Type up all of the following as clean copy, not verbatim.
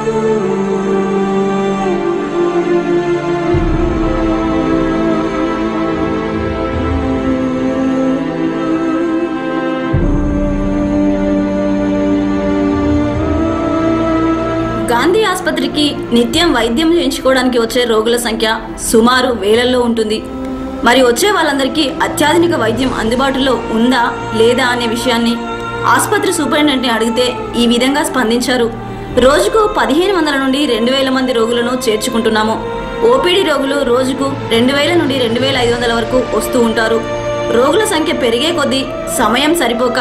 గాంధీ ఆసుపత్రికి నిత్యం వైద్యం చేయించుకోవడానికి వచ్చే రోగుల సంఖ్య సుమారు వేలల్లో ఉంటుంది. మరి వచ్చే వాళ్ళందరికీ అత్యాధునిక వైద్యం అందుబాటులో ఉందా లేదా అనే విషయాన్ని ఆసుపత్రి సూపరింటెండెంట్ని అడిగితే ఈ విధంగా స్పందించారు. రోజుకు 1500 నుండి 2000 మంది రోగులను చేర్చుకుంటున్నాము. ఓపీడీ రోగులు రోజుకు 2000 నుండి 2500 వరకు వస్తూ ఉంటారు. రోగుల సంఖ్య పెరిగే కొద్దీ సమయం సరిపోక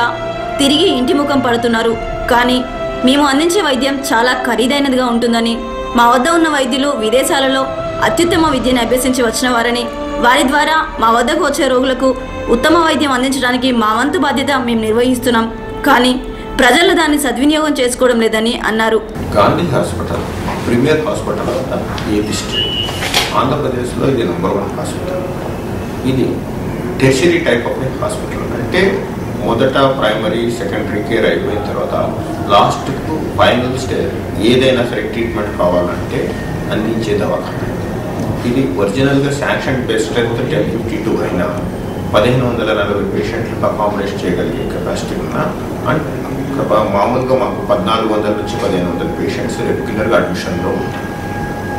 తిరిగి ఇంటి ముఖం పడుతున్నారు. కానీ మేము అందించే వైద్యం చాలా ఖరీదైనదిగా ఉంటుందని, మా వద్ద ఉన్న వైద్యులు విదేశాలలో అత్యుత్తమ విద్యను అభ్యసించి వచ్చిన వారని, వారి ద్వారా మా వద్దకు వచ్చే రోగులకు ఉత్తమ వైద్యం అందించడానికి మా వంతు బాధ్యత మేము నిర్వహిస్తున్నాం. కానీ ప్రజలు దాన్ని సద్వినియోగం చేసుకోవడం లేదని అన్నారు. గాంధీ హాస్పిటల్ ప్రీమియర్ హాస్పిటల్ ఏ డిస్ట్రిక్ట్ ఆంధ్రప్రదేశ్లో ఇది నంబర్ 1 హాస్పిటల్. ఇది టెర్షరీ టైప్ ఆఫ్ హాస్పిటల్. అంటే మొదట ప్రైమరీ సెకండరీ కేర్ అయిపోయిన తర్వాత లాస్ట్కు ఫైనల్ స్టేజ్ ఏదైనా సరే ట్రీట్మెంట్ కావాలంటే అందించే దవాఖాన. ఇది ఒరిజినల్గా శాంక్షన్ బేస్ స్ట్రెంత్ 1052 అయినా 1540 పేషెంట్లకు అకామిడేట్ చేయగలిగే కెపాసిటీ ఉన్న అండ్ మామూలుగా మాకు 1400 నుంచి 1500 పేషెంట్స్ రెగ్యులర్గా అడ్మిషన్లో ఉంటారు.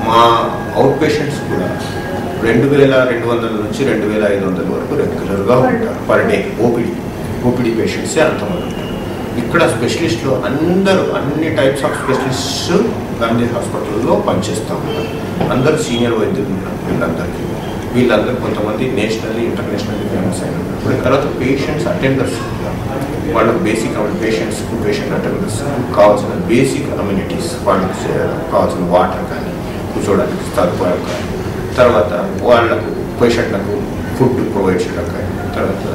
మా అవుట్ పేషెంట్స్ కూడా 2200 నుంచి 2500 వరకు రెగ్యులర్గా ఉంటారు పర్ డే. ఓపీడీ పేషెంట్సే అంతమంది ఉంటారు. ఇక్కడ స్పెషలిస్టులు అందరూ అన్ని టైప్స్ ఆఫ్ స్పెషలిస్ట్స్ గాంధీ హాస్పిటల్లో పనిచేస్తూ ఉన్నారు. అందరూ సీనియర్ వైద్యులు ఉన్నారు. వీళ్ళందరూ కొంతమంది నేషనల్లీ ఇంటర్నేషనల్లీ ఫేమస్ అయిన ఉన్నారు. తర్వాత పేషెంట్స్ అటెండర్స్ వాళ్ళకి బేసిక్ పేషెంట్ అటెండర్స్ కావాల్సిన బేసిక్ అమ్యూనిటీస్, వాళ్ళకి కావాల్సిన వాటర్ కానీ కూర్చోవడానికి సదుపాయం కానీ, తర్వాత వాళ్ళకు పేషెంట్లకు ఫుడ్ ప్రొవైడ్ చేయడం కానీ, తర్వాత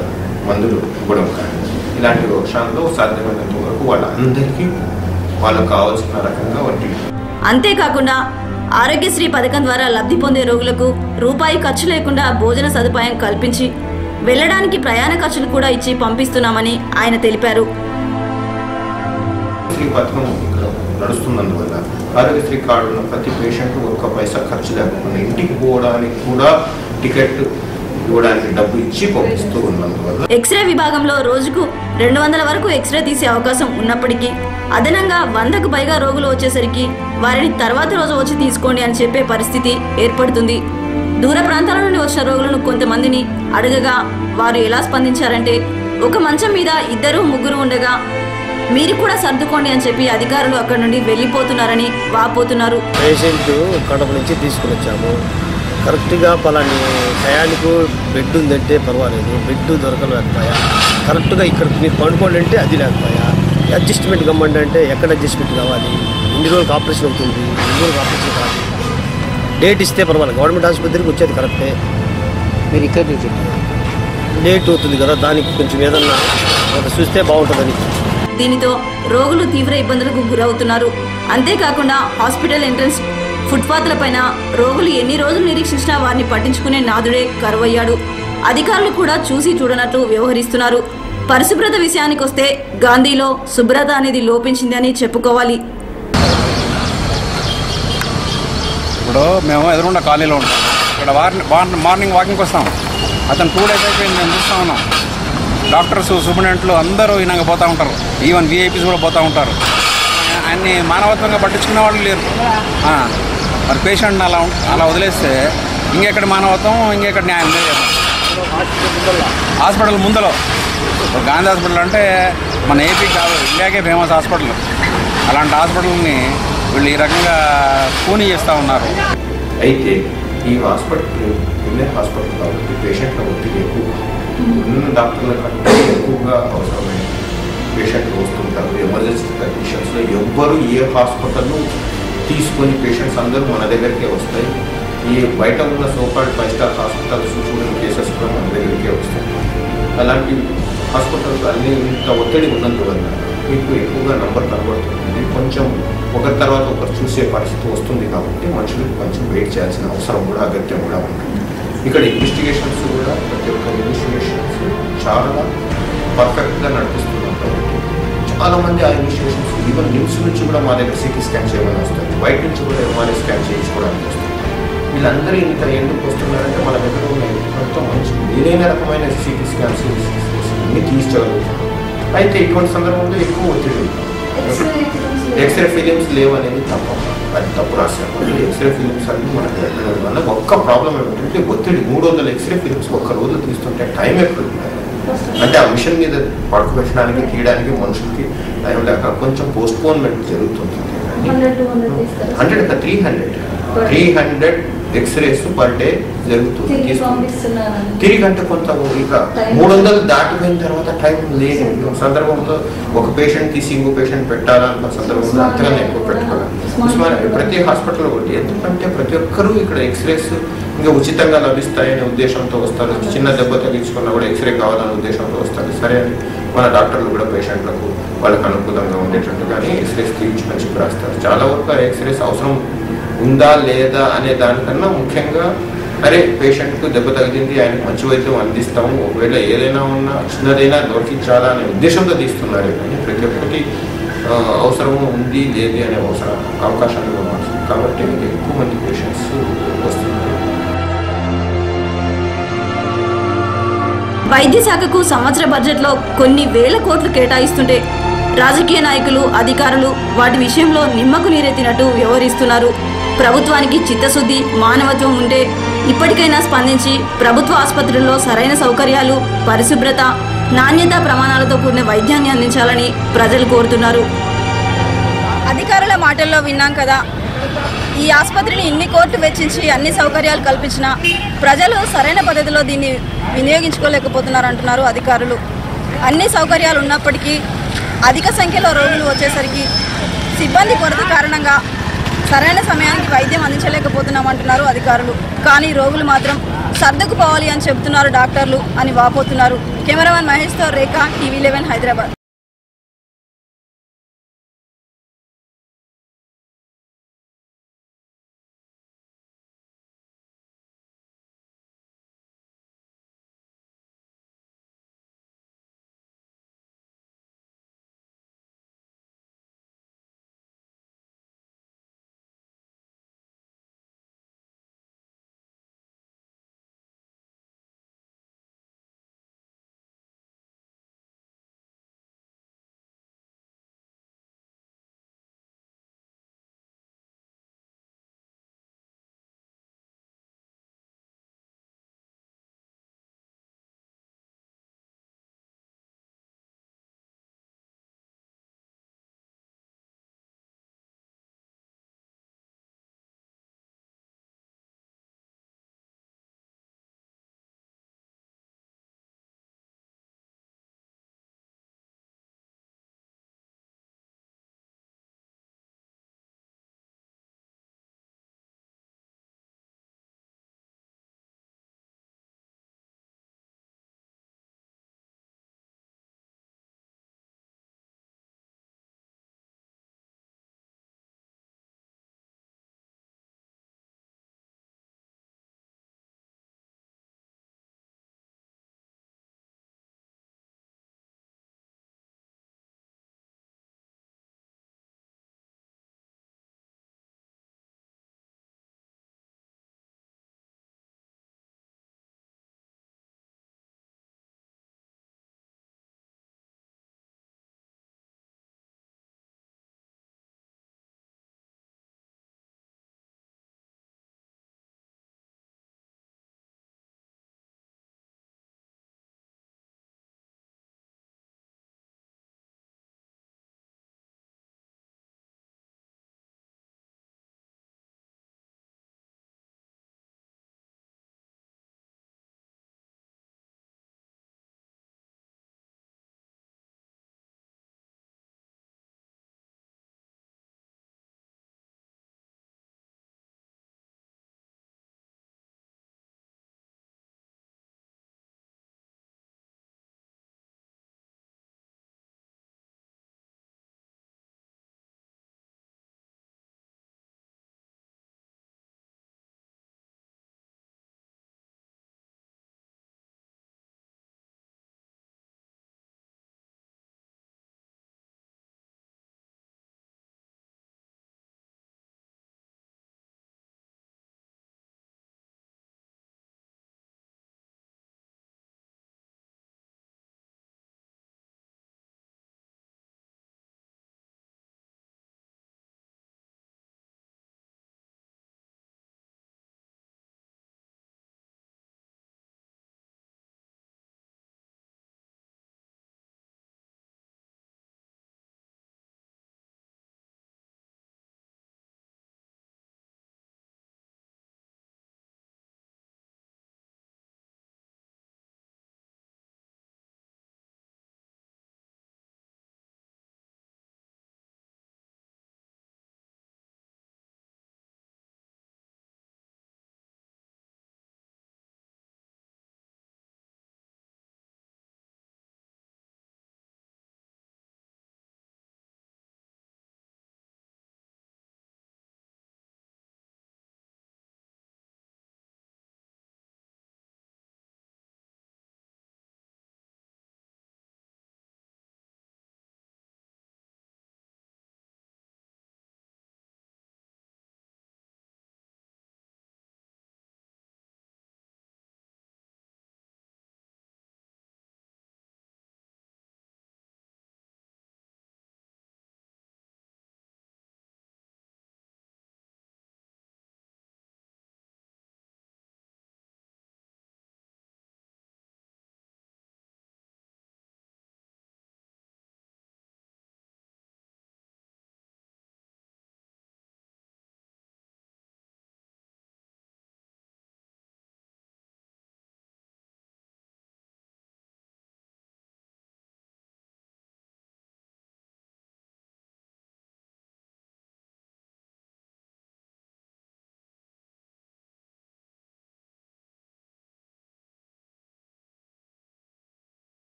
మందులు ఇవ్వడం కానీ, ఇలాంటి విషయాల్లో సాధ్యమైనంత వరకు వాళ్ళందరికీ వాళ్ళకు కావాల్సిన రకంగా వంటి. అంతేకాకుండా ఆరోగ్యశ్రీ పథకం ద్వారా లబ్ధి పొందే రోగులకు రూపాయి ఖర్చు లేకుండా భోజన సదుపాయం కల్పించి వెళ్లడానికి ప్రయాణ ఖర్చులు కూడా ఇచ్చి పంపిస్తున్నామని ఆయన తెలిపారు. ఈ పథకం నడుస్తున్నందువల్ల ఆరోగ్యశ్రీ కార్డు ఉన్న ప్రతి పేషెంట్ 1 పైసా ఖర్చు లేకుండా ఇంటికి పోవడానికి కూడా టికెట్ ఇవ్వడానికి డబ్బు ఇచ్చి పంపిస్తూ ఉన్నందువల్ల ఎక్స్రే విభాగంలో రోజుకు 200 వరకు ఎక్స్రే తీసే అవకాశం ఉన్నప్పటికీ అదనంగా 100కు పైగా రోగులు వచ్చేసరికి వారిని తర్వాత రోజు వచ్చి తీసుకోండి అని చెప్పే పరిస్థితి ఏర్పడుతుంది. దూర ప్రాంతాల నుండి వచ్చిన రోగులను కొంతమందిని అడగగా వారు ఎలా స్పందించారంటే, ఒక మంచం మీద 2-3 ఉండగా మీరు కూడా సర్దుకోండి అని చెప్పి అధికారులు అక్కడి నుండి వెళ్ళిపోతున్నారని వాపోతున్నారు. పేషెంట్ కడప నుంచి తీసుకుని వచ్చాము. కరెక్ట్గా పలాని టయానికి బెడ్ ఉందంటే పర్వాలేదు, బెడ్ దొరకలేకపోయా. కరెక్ట్గా ఇక్కడ మీరు పండుకోండి అంటే అది లేకపోయా. అడ్జస్ట్మెంట్ గమ్మండి అంటే ఎక్కడ అడ్జస్ట్మెంట్ కావాలి, ఎన్ని రోజులకు ఆపరేషన్ అవుతుంది, ఎన్ని రోజులకు ఆపరేషన్ కావాలి, డేట్ ఇస్తే పర్వాలేదు. గవర్నమెంట్ ఆసుపత్రికి వచ్చేది కరెక్టే, మీరు ఇక్కడ నుంచి లేట్ అవుతుంది కదా, దానికి కొంచెం ఏదన్నా చూస్తే బాగుంటుందని. దీనితో రోగులు తీవ్ర ఇబ్బందులకు గురవుతున్నారు. అంతేకాకుండా హాస్పిటల్ ఎంట్రన్స్ ఫుట్పాత్లపైన రోగులు ఎన్ని రోజులు నిరీక్షించినా వారిని పట్టించుకునే నాదుడే కరువయ్యాడు. అధికారులు కూడా చూసి చూడనట్లు వ్యవహరిస్తున్నారు. పరిశుభ్రత విషయానికి వస్తే గాంధీలో శుభ్రత అనేది లోపించింది అని చెప్పుకోవాలి. ఇప్పుడు మేము ఎదురుండా ఖాళీలో ఉంటాం. ఇక్కడ మార్నింగ్ వాకింగ్కి వస్తాం. అతను 2 days అయిపోయింది, మేము చూస్తూ ఉన్నాం. డాక్టర్స్, సూపరింటెండెంట్లు అందరూ ఈయనగా పోతూ ఉంటారు. ఈవెన్ విఐపీస్ కూడా పోతూ ఉంటారు. ఆయన్ని మానవత్వంగా పట్టించుకునే వాళ్ళు లేరు. మరి పేషెంట్ని అలా వదిలేస్తే ఇంకెక్కడ మానవత్వం, ఇంకెక్కడ న్యాయం లేదు. హాస్పిటల్ ముందలో గాంధీ హాస్పిటల్ అంటే మన ఏపీ కాదు, ఇండియాకే ఫేమస్ హాస్పిటల్. అలాంటి హాస్పిటల్ని వీళ్ళు ఈ రకంగా కూనీ చేస్తూ ఉన్నారు. అయితే ఈ హాస్పిటల్ కాబట్టి పేషెంట్ల ఒత్తిడి ఎక్కువ, ఉన్న డాక్టర్ల కంటే ఎక్కువగా అవసరమైన పేషెంట్లు వస్తుంటారు. ఎమర్జెన్సీ కండిషన్స్లో ఎవ్వరు ఏ హాస్పిటల్ తీసుకొని పేషెంట్స్ అందరూ మన దగ్గరికే వస్తాయి. ఈ బయట ఉన్న సోకాల్డ్ 5 స్టార్ హాస్పిటల్స్ చూడని కేసెస్ కూడా మన దగ్గరికే వస్తాయి. అలాంటి హాస్పిటల్స్ అన్ని ఇంత ఒత్తిడి ఉన్నందువల్ల మీకు ఎక్కువగా నంబర్ కనబడుతుంది. కొంచెం ఒకరి తర్వాత ఒకరు చూసే పరిస్థితి వస్తుంది. కాబట్టి మనుషులు కొంచెం వెయిట్ చేయాల్సిన అవసరం కూడా అగత్యం కూడా ఉంటుంది. ఇక్కడ ఇన్వెస్టిగేషన్స్ కూడా ప్రతి ఒక్క ఇన్వెస్టిగేషన్స్ చాలా పర్ఫెక్ట్గా నడిపిస్తున్నాం. కాబట్టి చాలా మంది ఆ ఇనిషియేషన్స్ ఈవెన్ నిమ్స్ నుంచి కూడా మా దగ్గర సిటీ స్కాన్ చేయమని వస్తుంది, బయట నుంచి కూడా ఎంఆర్ఐ స్కాన్ చేయించుకోవడానికి వస్తుంది. వీళ్ళందరూ ఇంత ఎందుకు వస్తున్నారంటే మన దగ్గర ఉన్న మొత్తం మంచి ఏదైనా రకమైన సిటీ స్కాన్స్ తీర్చగలుగుతాం. అయితే ఇటువంటి సందర్భంలో ఎక్కువ ఒత్తిడి, ఎక్స్రే ఫిలిమ్స్ లేవు అనేది అది తప్పు రాశారు. ఎక్స్రే ఫిలిమ్స్ అన్ని మనకు పెట్టడం వల్ల ఒక్క ప్రాబ్లం ఏమిటంటే ఒత్తిడి. 300 ఎక్స్రే ఫిలిమ్స్ ఒక్క రోజు తీస్తుంటే టైం ఎక్కడ అంటే ఆ మిషన్ మీద పడుకోబెట్టడానికి తీయడానికి మనుషులకి టైం లేక కొంచెం పోస్ట్పోన్మెంట్ జరుగుతుంది. 300 ఎక్స్రేస్ పర్ డే జరుగుతుంది. తిరిగి అంటే కొంత ఇక 300 దాటిపోయిన తర్వాత టైం లేని సందర్భంలో ఒక పేషెంట్ తీసి ఇంకో పేషెంట్ పెట్టాలన్న సందర్భంలో అంతగానే ఎక్కువ పెట్టుకోవాలి. ప్రతి హాస్పిటల్ ఒకటి, ఎందుకంటే ప్రతి ఒక్కరూ ఇక్కడ ఎక్స్రేస్ ఇంకా ఉచితంగా లభిస్తాయనే ఉద్దేశంతో వస్తారు. చిన్న దెబ్బ తగిలించుకున్నా కూడా ఎక్స్రే కావాలనే ఉద్దేశంతో వస్తారు. సరే అని మన డాక్టర్లు కూడా పేషెంట్లకు వాళ్ళకి అనుకూలంగా ఉండేటట్టుగానే ఎక్స్రేస్ తీయించుకొని చెప్పి రాస్తారు. చాలా వరకు ఆ ఎక్స్రేస్ అవసరం ఉందా లేదా అనే దానికన్నా ముఖ్యంగా అరే పేషెంట్కు దెబ్బ తగిలింది, ఆయనకు మంచి వైద్యం అందిస్తాము, ఒకవేళ ఏదైనా ఉన్నా చిన్నదైనా దొరికించాలా అనే ఉద్దేశంతో తీస్తున్నారు. కానీ ప్రతి ఒక్కటి అవసరము ఉంది లేదు అనే అవకాశాలు కాబట్టి ఎక్కువ మంది పేషెంట్స్ వస్తున్నారు. వైద్య శాఖకు సంవత్సర బడ్జెట్లో కొన్ని వేల కోట్లు కేటాయిస్తుంటే రాజకీయ నాయకులు, అధికారులు వాటి విషయంలో నిమ్మకు నీరెత్తినట్టు వ్యవహరిస్తున్నారు. ప్రభుత్వానికి చిత్తశుద్ధి, మానవత్వం ఉంటే ఇప్పటికైనా స్పందించి ప్రభుత్వ ఆసుపత్రుల్లో సరైన సౌకర్యాలు, పరిశుభ్రత, నాణ్యతా ప్రమాణాలతో కూడిన వైద్యాన్ని అందించాలని ప్రజలు కోరుతున్నారు. అధికారుల మాటల్లో విన్నాం కదా, ఈ ఆసుపత్రిని ఇన్ని కోట్లు వెచ్చించి అన్ని సౌకర్యాలు కల్పించినా ప్రజలు సరైన పద్ధతిలో దీన్ని వినియోగించుకోలేకపోతున్నారు అంటున్నారు అధికారులు. అన్ని సౌకర్యాలు ఉన్నప్పటికీ అధిక సంఖ్యలో రోగులు వచ్చేసరికి సిబ్బంది కొరత కారణంగా సరైన సమయానికి వైద్యం అందించలేకపోతున్నామంటున్నారు అధికారులు. కానీ రోగులు మాత్రం సర్దుకుపోవాలి అని చెబుతున్నారు డాక్టర్లు అని వాపోతున్నారు. కెమెరామెన్ మహేష్తో రేఖ, TV11 హైదరాబాద్.